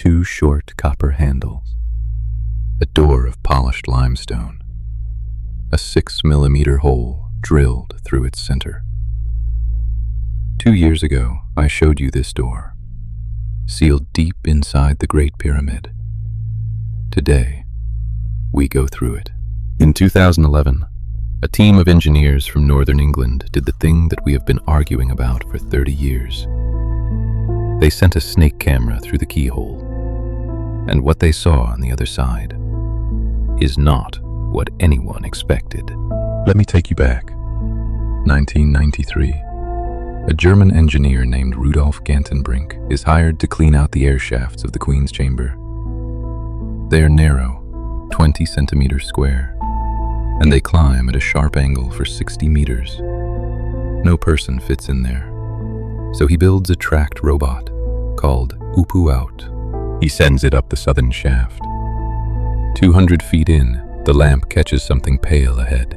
2 short copper handles, a door of polished limestone, a 6-millimeter hole drilled through its center. 2 years ago, I showed you this door, sealed deep inside the Great Pyramid. Today, we go through it. In 2011, a team of engineers from northern England did the thing that we have been arguing about for 30 years. They sent a snake camera through the keyhole, and what they saw on the other side is not what anyone expected. Let me take you back. 1993. A German engineer named Rudolf Gantenbrink is hired to clean out the air shafts of the Queen's Chamber. They are narrow, 20 centimeters square, and they climb at a sharp angle for 60 meters. No person fits in there, so he builds a tracked robot called Out. He sends it up the southern shaft. 200 feet in, the lamp catches something pale ahead.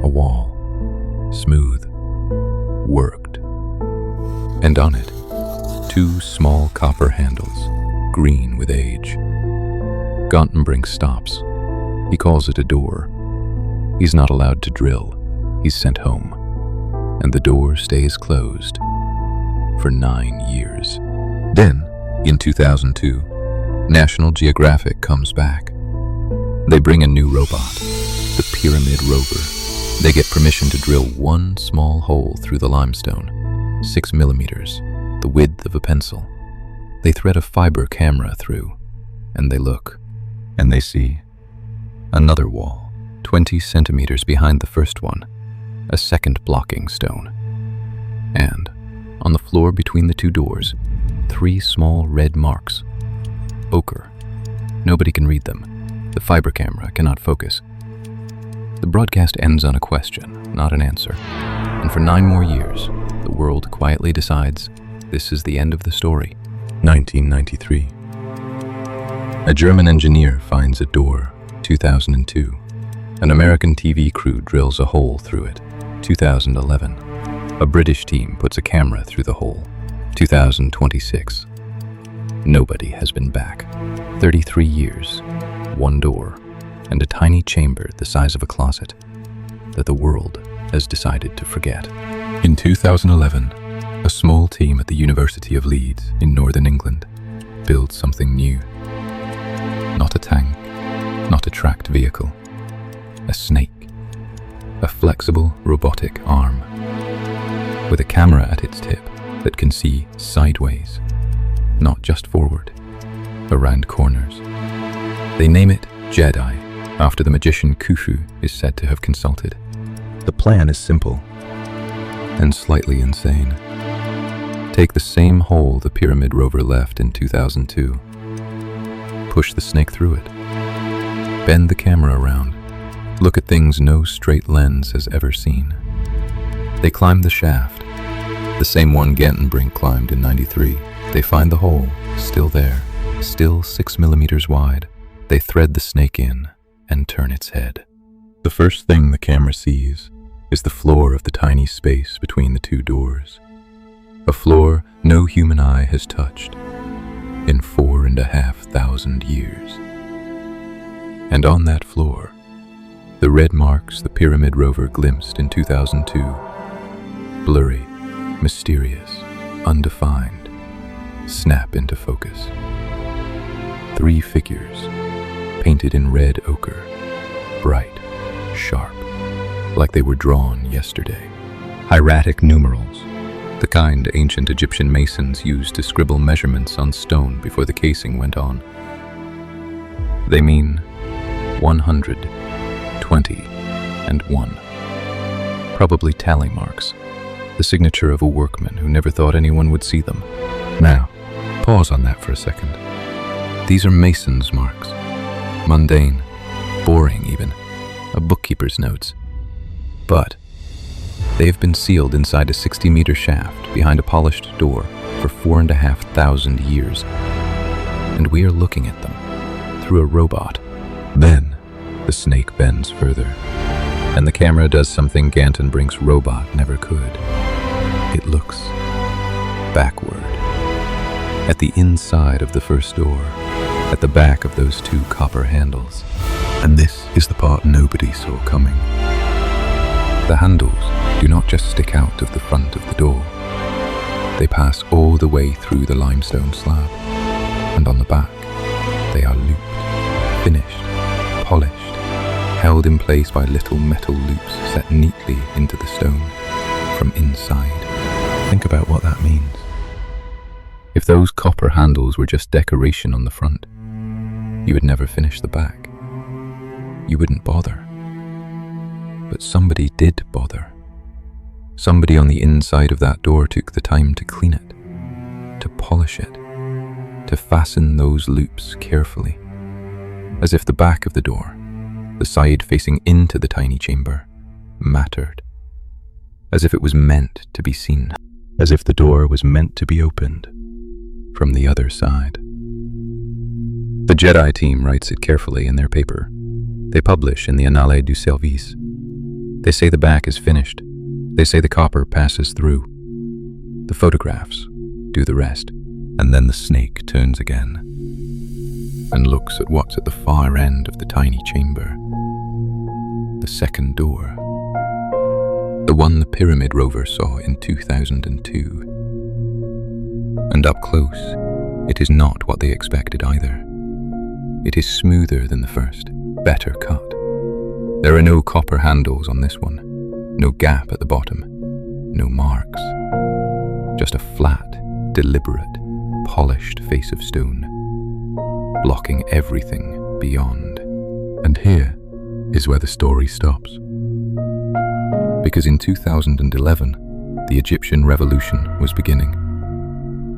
A wall, smooth, worked. And on it, 2 small copper handles, green with age. Gantenbrink stops. He calls it a door. He's not allowed to drill. He's sent home. And the door stays closed for 9 years. Then, in 2002, National Geographic comes back. They bring a new robot, the Pyramid Rover. They get permission to drill 1 small hole through the limestone, 6 millimeters, the width of a pencil. They thread a fiber camera through, and they look, and they see another wall, 20 centimeters behind the first one, a second blocking stone. And, on the floor between the 2 doors, 3 small red marks. Ochre. Nobody can read them. The fiber camera cannot focus. The broadcast ends on a question, not an answer. And for 9 more years, the world quietly decides this is the end of the story. 1993. A German engineer finds a door. 2002. An American TV crew drills a hole through it. 2011. A British team puts a camera through the hole. 2026. Nobody has been back. 33 years, 1 door, and a tiny chamber the size of a closet that the world has decided to forget. In 2011, a small team at the University of Leeds in northern England built something new. Not a tank, not a tracked vehicle, a snake, a flexible robotic arm with a camera at its tip that can see sideways, not just forward, around corners. They name it Djedi, after the magician Khufu is said to have consulted. The plan is simple and slightly insane. Take the same hole the Pyramid Rover left in 2002. Push the snake through it. Bend the camera around. Look at things no straight lens has ever seen. They climb the shaft, the same one Gantenbrink climbed in '93. They find the hole, still there, still 6 millimeters wide. They thread the snake in and turn its head. The first thing the camera sees is the floor of the tiny space between the 2 doors. A floor no human eye has touched in 4,500 years. And on that floor, the red marks the Pyramid Rover glimpsed in 2002, blurry, mysterious, undefined, snap into focus. 3 figures, painted in red ochre, bright, sharp, like they were drawn yesterday. Hieratic numerals, the kind ancient Egyptian masons used to scribble measurements on stone before the casing went on. They mean 100, 20, and 1. Probably tally marks, the signature of a workman who never thought anyone would see them. Now, pause on that for a second. These are mason's marks. Mundane, boring even, a bookkeeper's notes. But they have been sealed inside a 60-meter shaft behind a polished door for 4,500 years. And we are looking at them through a robot. Then, the snake bends further, and the camera does something Gantenbrink's robot never could. It looks backward. at the inside of the first door, at the back of those two copper handles. And this is the part nobody saw coming. The handles do not just stick out of the front of the door. They pass all the way through the limestone slab, and on the back, they are looped, finished, polished, held in place by little metal loops set neatly into the stone from inside. Think about what that means. If those copper handles were just decoration on the front, you would never finish the back. You wouldn't bother. But somebody did bother. Somebody on the inside of that door took the time to clean it, to polish it, to fasten those loops carefully, as if the back of the door, the side facing into the tiny chamber, mattered, as if it was meant to be seen, as if the door was meant to be opened from the other side. The Djedi team writes it carefully in their paper. They publish in the Annales du Service. They say the back is finished. They say the copper passes through. The photographs do the rest. And then the snake turns again and looks at what's at the far end of the tiny chamber. The second door. The one the Pyramid Rover saw in 2002. And up close, it is not what they expected either. It is smoother than the first, better cut. There are no copper handles on this one, no gap at the bottom, no marks. Just a flat, deliberate, polished face of stone, blocking everything beyond. And here is where the story stops. Because in 2011, the Egyptian revolution was beginning.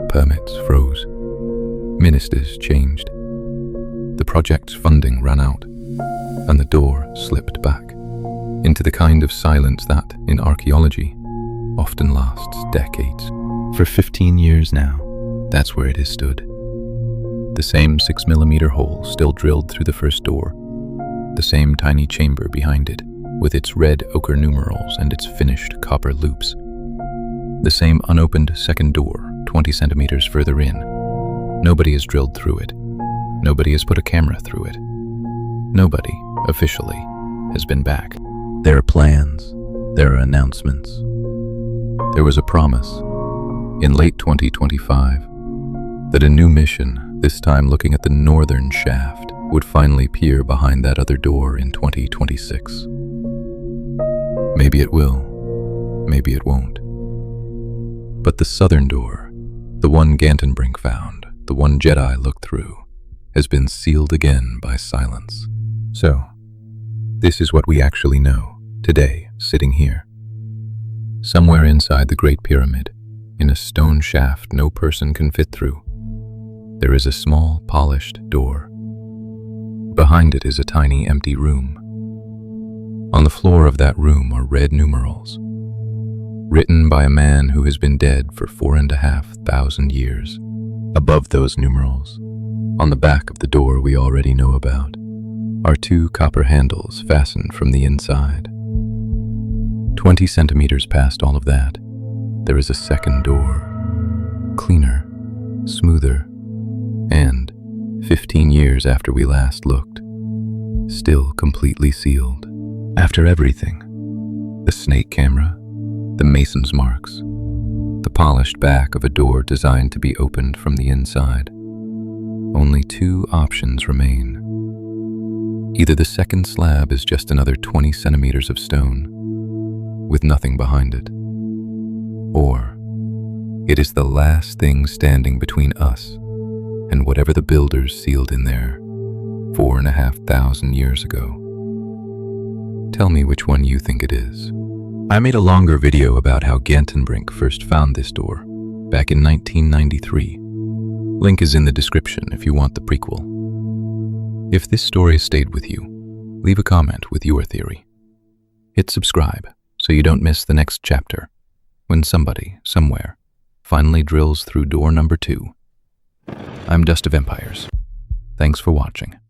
Permits froze. Ministers changed. The project's funding ran out, and the door slipped back into the kind of silence that, in archaeology, often lasts decades. For 15 years now, that's where it has stood. The same 6mm hole still drilled through the first door, the same tiny chamber behind it, with its red ochre numerals and its finished copper loops. The same unopened second door, 20 centimeters further in. Nobody has drilled through it. Nobody has put a camera through it. Nobody, officially, has been back. There are plans. There are announcements. There was a promise, in late 2025, that a new mission, this time looking at the northern shaft, would finally peer behind that other door in 2026. Maybe it will, maybe it won't. But the southern door, the one Gantenbrink found, the one Djedi looked through, has been sealed again by silence. So, this is what we actually know, today, sitting here. Somewhere inside the Great Pyramid, in a stone shaft no person can fit through, there is a small, polished door. Behind it is a tiny, empty room. On the floor of that room are red numerals, written by a man who has been dead for 4,500 years. Above those numerals, on the back of the door we already know about, are two copper handles fastened from the inside. 20 centimeters past all of that, there is a second door, cleaner, smoother, and, 15 years after we last looked, still completely sealed. After everything, the snake camera, the mason's marks, the polished back of a door designed to be opened from the inside, only two options remain. Either the second slab is just another 20 centimeters of stone, with nothing behind it, or it is the last thing standing between us and whatever the builders sealed in there 4,500 years ago. Tell me which one you think it is. I made a longer video about how Gantenbrink first found this door, back in 1993. Link is in the description if you want the prequel. If this story stayed with you, leave a comment with your theory. Hit subscribe so you don't miss the next chapter, when somebody, somewhere, finally drills through door number 2. I'm Dust of Empires. Thanks for watching.